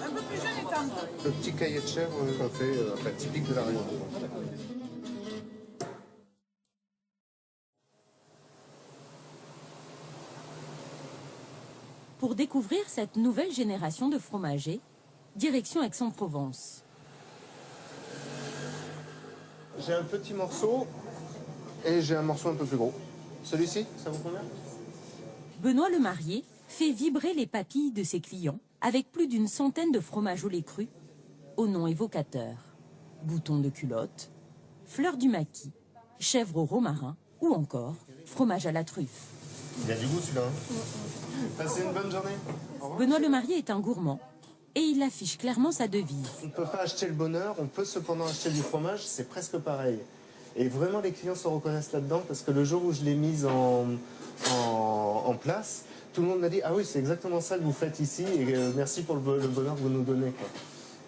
Un peu plus jeune et tendre. Le petit cahier de chèvre qu'on fait, typique de la région. Pour découvrir cette nouvelle génération de fromagers, direction Aix-en-Provence. J'ai un petit morceau et j'ai un morceau un peu plus gros. Celui-ci, ça vous convient? Benoît Lemarié fait vibrer les papilles de ses clients avec plus d'une centaine de fromages au lait cru, au nom évocateur. Boutons de culotte, fleurs du maquis, chèvre au romarin ou encore fromage à la truffe. Il a du goût celui-là. Passez une bonne journée. Benoît Lemarié est un gourmand et il affiche clairement sa devise. On ne peut pas acheter le bonheur, on peut cependant acheter du fromage, c'est presque pareil. Et vraiment les clients se reconnaissent là-dedans parce que le jour où je l'ai mise en place, tout le monde m'a dit « Ah oui, c'est exactement ça que vous faites ici et merci pour le bonheur que vous nous donnez. »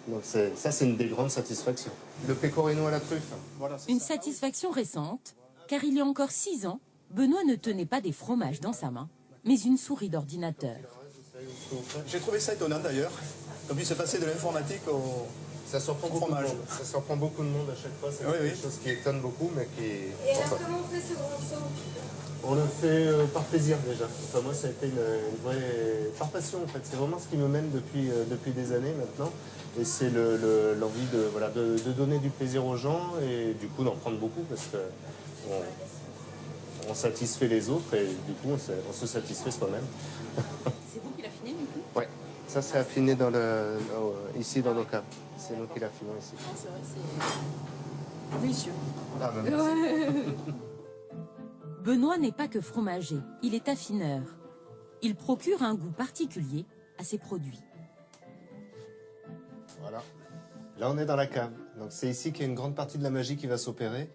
Donc ça, c'est une des grandes satisfactions. Le pecorino à la truffe. Voilà, une satisfaction récente, car il y a encore 6 ans, Benoît ne tenait pas des fromages dans sa main, mais une souris d'ordinateur. J'ai trouvé ça étonnant d'ailleurs, comme il s'est passé de l'informatique au Ça surprend beaucoup de monde. Ça surprend beaucoup de monde à chaque fois. C'est quelque chose qui étonne beaucoup, mais qui... Et alors, comment on fait ce grand saut? On le fait par plaisir déjà. Enfin, moi, ça a été une vraie... par passion en fait. C'est vraiment ce qui me mène depuis des années maintenant. Et c'est l'envie de donner du plaisir aux gens et du coup d'en prendre beaucoup parce que on satisfait les autres et du coup on se satisfait soi-même. C'est vous qui l'affinez du coup? Ouais, ça c'est affiné ici dans nos caves. C'est nous qui l'affinons ici. Ah, c'est vrai, c'est délicieux. Ah, ben, merci. Benoît n'est pas que fromager, il est affineur. Il procure un goût particulier à ses produits. Voilà. Là, on est dans la cave. Donc, c'est ici qu'il y a une grande partie de la magie qui va s'opérer.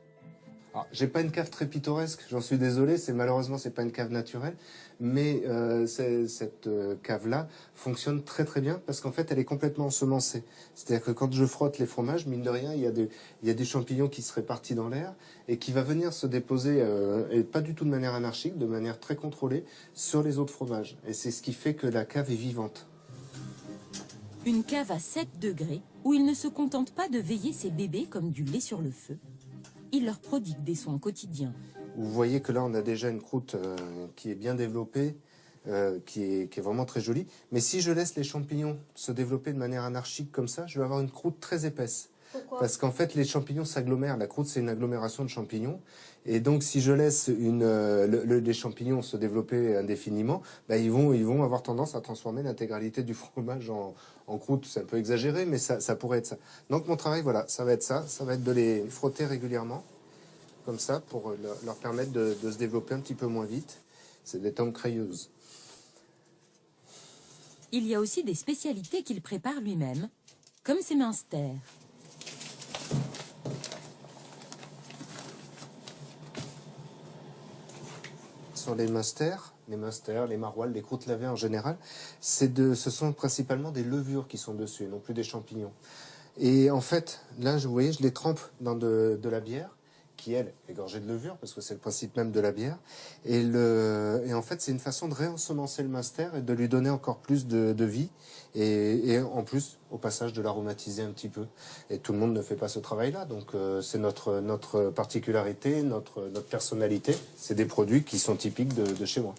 Alors, j'ai pas une cave très pittoresque, j'en suis désolé. Malheureusement, c'est pas une cave naturelle. Mais cette cave-là fonctionne très très bien parce qu'en fait, elle est complètement ensemencée. C'est-à-dire que quand je frotte les fromages, mine de rien, il y a des champignons qui se répartissent dans l'air et qui va venir se déposer, et pas du tout de manière anarchique, de manière très contrôlée, sur les autres fromages. Et c'est ce qui fait que la cave est vivante. Une cave à 7 degrés où il ne se contente pas de veiller ses bébés comme du lait sur le feu. Il leur prodigue des soins quotidiens. Vous voyez que là, on a déjà une croûte qui est bien développée, qui est vraiment très jolie. Mais si je laisse les champignons se développer de manière anarchique comme ça, je vais avoir une croûte très épaisse. Pourquoi? Parce qu'en fait, les champignons s'agglomèrent. La croûte, c'est une agglomération de champignons. Et donc, si je laisse les champignons se développer indéfiniment, bah, ils vont avoir tendance à transformer l'intégralité du fromage en croûte. C'est un peu exagéré, mais ça pourrait être ça. Donc, mon travail, voilà, ça va être ça. Ça va être de les frotter régulièrement, comme ça, pour leur permettre de se développer un petit peu moins vite. C'est des tombes crayeuses. Il y a aussi des spécialités qu'il prépare lui-même, comme ses minsters. Sur les minsters, les maroilles, les croûtes lavées en général, ce sont principalement des levures qui sont dessus, non plus des champignons. Et en fait, là, vous voyez, je les trempe dans de la bière, qui, elle, est gorgée de levure, parce que c'est le principe même de la bière. Et en fait, c'est une façon de réensemencer le minster et de lui donner encore plus de vie. Et en plus, au passage, de l'aromatiser un petit peu. Et tout le monde ne fait pas ce travail-là. Donc, c'est notre particularité, notre personnalité. C'est des produits qui sont typiques de chez moi.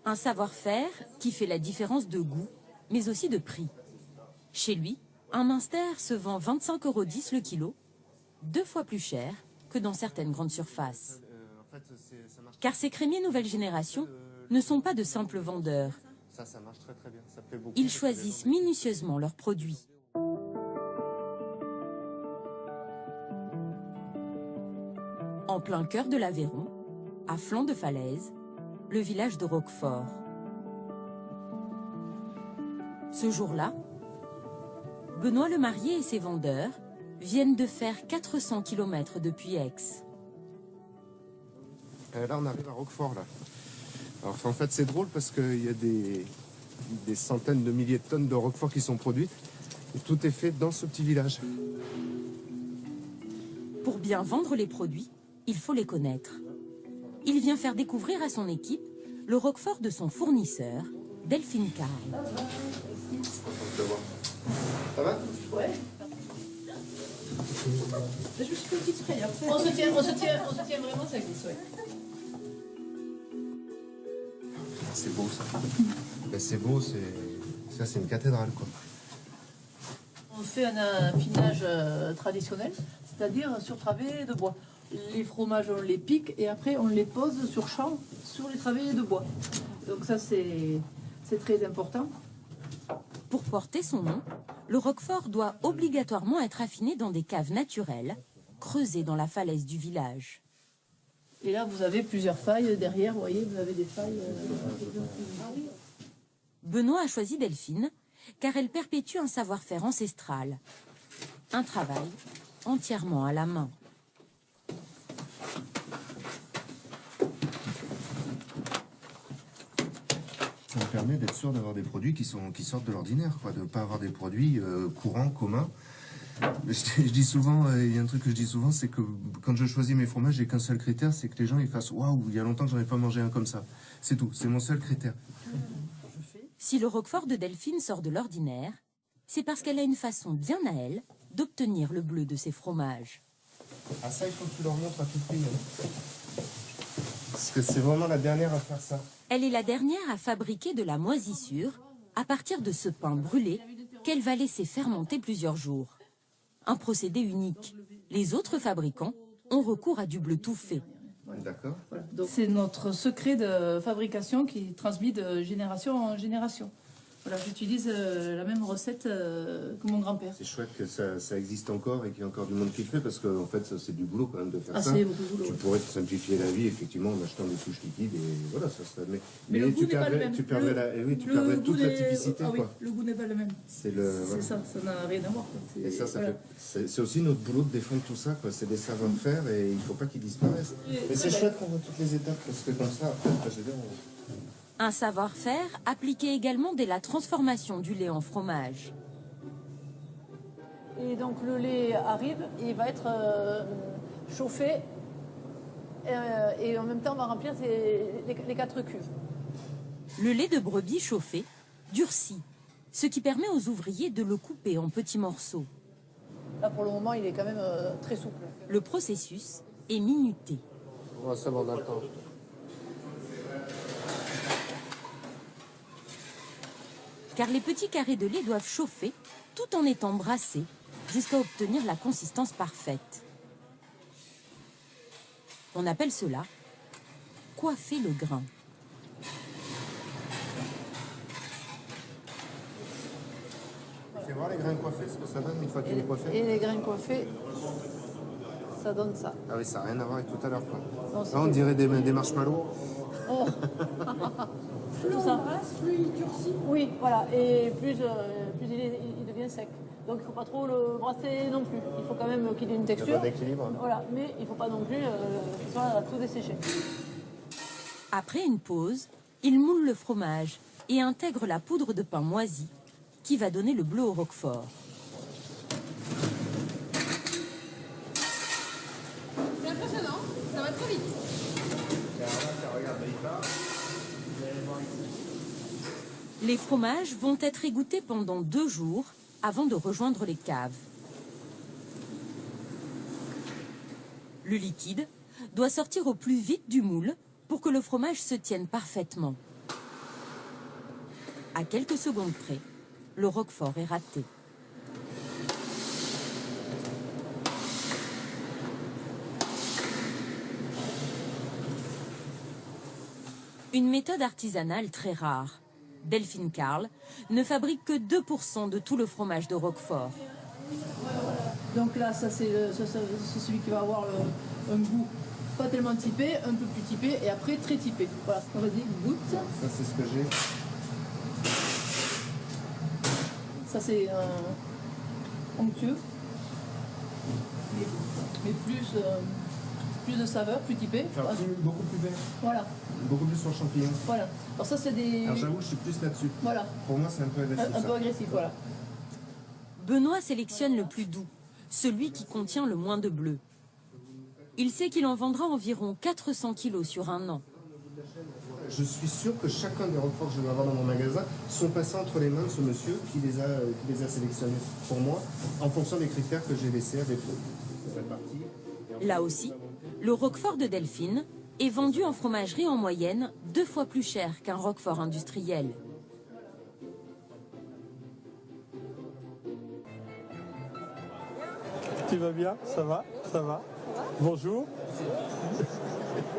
Un savoir-faire qui fait la différence de goût, mais aussi de prix. Chez lui, un minster se vend 25,10 € le kilo, 2 fois plus cher que dans certaines grandes surfaces. Car ces crémiers nouvelle génération ne sont pas de simples vendeurs. Ça marche très très bien. Ça plaît beaucoup. Ils choisissent minutieusement leurs produits. En plein cœur de l'Aveyron, à flanc de falaise, le village de Roquefort. Ce jour-là, Benoît Lemarié et ses vendeurs viennent de faire 400 km depuis Aix. Là, on arrive à Roquefort, là. Alors, en fait, c'est drôle parce qu'il y a des centaines de milliers de tonnes de Roquefort qui sont produites. Et tout est fait dans ce petit village. Pour bien vendre les produits, il faut les connaître. Il vient faire découvrir à son équipe le Roquefort de son fournisseur, Delphine Carl. Ça va? Je me suis fait une petite frayeur. On se tient vraiment, ça glisse, ouais. C'est beau ça. Ben, c'est beau, ça c'est une cathédrale quoi. On fait un affinage traditionnel, c'est-à-dire sur travée de bois. Les fromages, on les pique et après on les pose sur champ, sur les travées de bois. Donc ça c'est très important. Pour porter son nom, le roquefort doit obligatoirement être affiné dans des caves naturelles, creusées dans la falaise du village. Et là vous avez plusieurs failles derrière, vous voyez, vous avez des failles. Benoît a choisi Delphine car elle perpétue un savoir-faire ancestral. Un travail entièrement à la main. Ça me permet d'être sûr d'avoir des produits qui sortent de l'ordinaire, quoi, de ne pas avoir des produits courants, communs. Je dis souvent, il y a un truc que je dis souvent, c'est que quand je choisis mes fromages, j'ai qu'un seul critère, c'est que les gens ils fassent waouh, il y a longtemps que j'en ai pas mangé un comme ça. C'est tout, c'est mon seul critère. Si le roquefort de Delphine sort de l'ordinaire, c'est parce qu'elle a une façon bien à elle d'obtenir le bleu de ses fromages. Ah ça, il faut que tu leur montres à tout prix. Hein. Parce que c'est vraiment la dernière à faire ça. Elle est la dernière à fabriquer de la moisissure à partir de ce pain brûlé qu'elle va laisser fermenter plusieurs jours. Un procédé unique. Les autres fabricants ont recours à du bleu tout fait. D'accord. Voilà. Donc c'est notre secret de fabrication qui transmet de génération en génération. Voilà, j'utilise la même recette que mon grand-père. C'est chouette que ça existe encore et qu'il y a encore du monde qui le fait parce qu'en fait ça, c'est du boulot quand même de faire ça. C'est beaucoup de boulot. Tu pourrais te simplifier la vie effectivement en achetant des souches liquides et voilà, ça serait. Mais le goût tu n'est pas le même. tu perdrais toute la typicité oui, quoi. le goût n'est pas le même. C'est voilà. Ça n'a rien à voir. Et ça voilà. c'est aussi notre boulot de défendre tout ça quoi. C'est des savoir-faire et il faut pas qu'ils disparaissent. Mais c'est chouette qu'on voit toutes les étapes parce que comme ça après, je veux dire, Un savoir-faire appliqué également dès la transformation du lait en fromage. Et donc le lait arrive, il va être chauffé et en même temps on va remplir les 4 cuves. Le lait de brebis chauffé durcit, ce qui permet aux ouvriers de le couper en petits morceaux. Là pour le moment il est quand même très souple. Le processus est minuté. ouais, ça va, on a le temps. Car les petits carrés de lait doivent chauffer tout en étant brassés jusqu'à obtenir la consistance parfaite. On appelle cela coiffer le grain. Fais voir les grains coiffés, ce que ça donne une fois qu'il est coiffé. Et les grains coiffés, ça donne ça. Ah oui, ça n'a rien à voir avec tout à l'heure quoi. Non, Là on dirait des marshmallows. Oh. Plus on passe, plus il durcit. Oui, voilà, et plus il devient sec. Donc il ne faut pas trop le brasser non plus. Il faut quand même qu'il ait une texture. Bon équilibre. Voilà, mais il ne faut pas non plus qu'il soit tout desséché. Après une pause, il moule le fromage et intègre la poudre de pain moisi qui va donner le bleu au roquefort. C'est impressionnant, ça va très vite. Les fromages vont être égouttés pendant 2 jours avant de rejoindre les caves. Le liquide doit sortir au plus vite du moule pour que le fromage se tienne parfaitement. À quelques secondes près, le roquefort est raté. Une méthode artisanale très rare. Delphine Carl ne fabrique que 2% de tout le fromage de roquefort. Donc là, ça c'est celui qui va avoir un goût pas tellement typé, un peu plus typé et après très typé. Voilà, vas-y, goûte. Ça c'est ce que j'ai. Ça c'est onctueux, mais plus de saveur, plus typé. Enfin, beaucoup plus vert. Voilà, Beaucoup plus sur champignons. voilà. Alors ça c'est des... Alors j'avoue, je suis plus là-dessus. Voilà, Pour moi, c'est un peu agressif. un peu agressif, voilà. Benoît sélectionne le plus doux, celui qui contient le moins de bleu. Il sait qu'il en vendra environ 400 kilos sur un an. je suis sûr que chacun des roquefort que je vais avoir dans mon magasin sont passés entre les mains de ce monsieur qui les a sélectionnés pour moi en fonction des critères que j'ai laissés à défaut. Là aussi, le roquefort de Delphine est vendu en fromagerie en moyenne 2 fois plus cher qu'un roquefort industriel. Tu vas bien? Ça va? Ça va? Bonjour.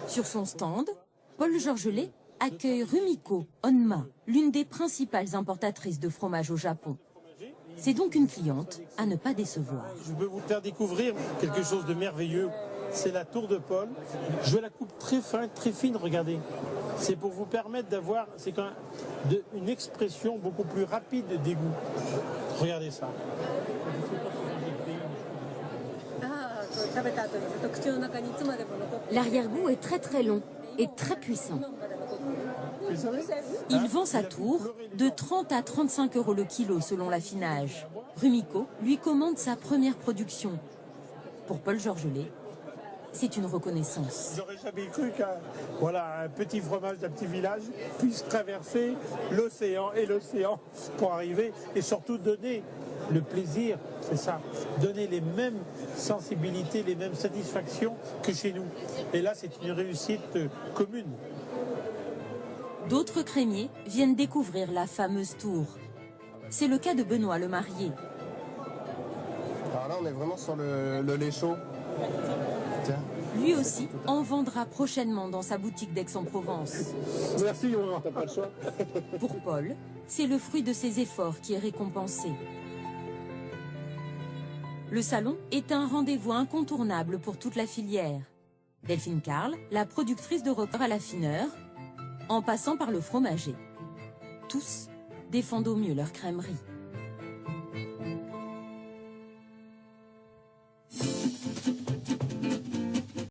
Sur son stand, Paul Georgelet accueille Rumiko Onma, l'une des principales importatrices de fromage au Japon. C'est donc une cliente à ne pas décevoir. Je veux vous faire découvrir quelque chose de merveilleux. C'est la tour de Paul. Je la coupe très fin, très fine, regardez. C'est pour vous permettre d'avoir une expression beaucoup plus rapide des goûts. Regardez ça. L'arrière-goût est très très long et très puissant. Il vend sa tour de 30 à 35 € le kilo selon l'affinage. Rumiko lui commande sa première production. Pour Paul Georgelet, c'est une reconnaissance. J'aurais jamais cru qu'un petit fromage d'un petit village puisse traverser l'océan et l'océan pour arriver et surtout donner le plaisir, c'est ça, donner les mêmes sensibilités, les mêmes satisfactions que chez nous. Et là, c'est une réussite commune. D'autres crémiers viennent découvrir la fameuse tour. C'est le cas de Benoît le marié. Alors là, on est vraiment sur le lait chaud. Tiens. Lui aussi en vendra prochainement dans sa boutique d'Aix-en-Provence. Merci, t'as pas le choix. Pour Paul, c'est le fruit de ses efforts qui est récompensé. Le salon est un rendez-vous incontournable pour toute la filière. Delphine Carle, la productrice de roquefort à l'affineur, en passant par le fromager. Tous défendent au mieux leur crèmerie.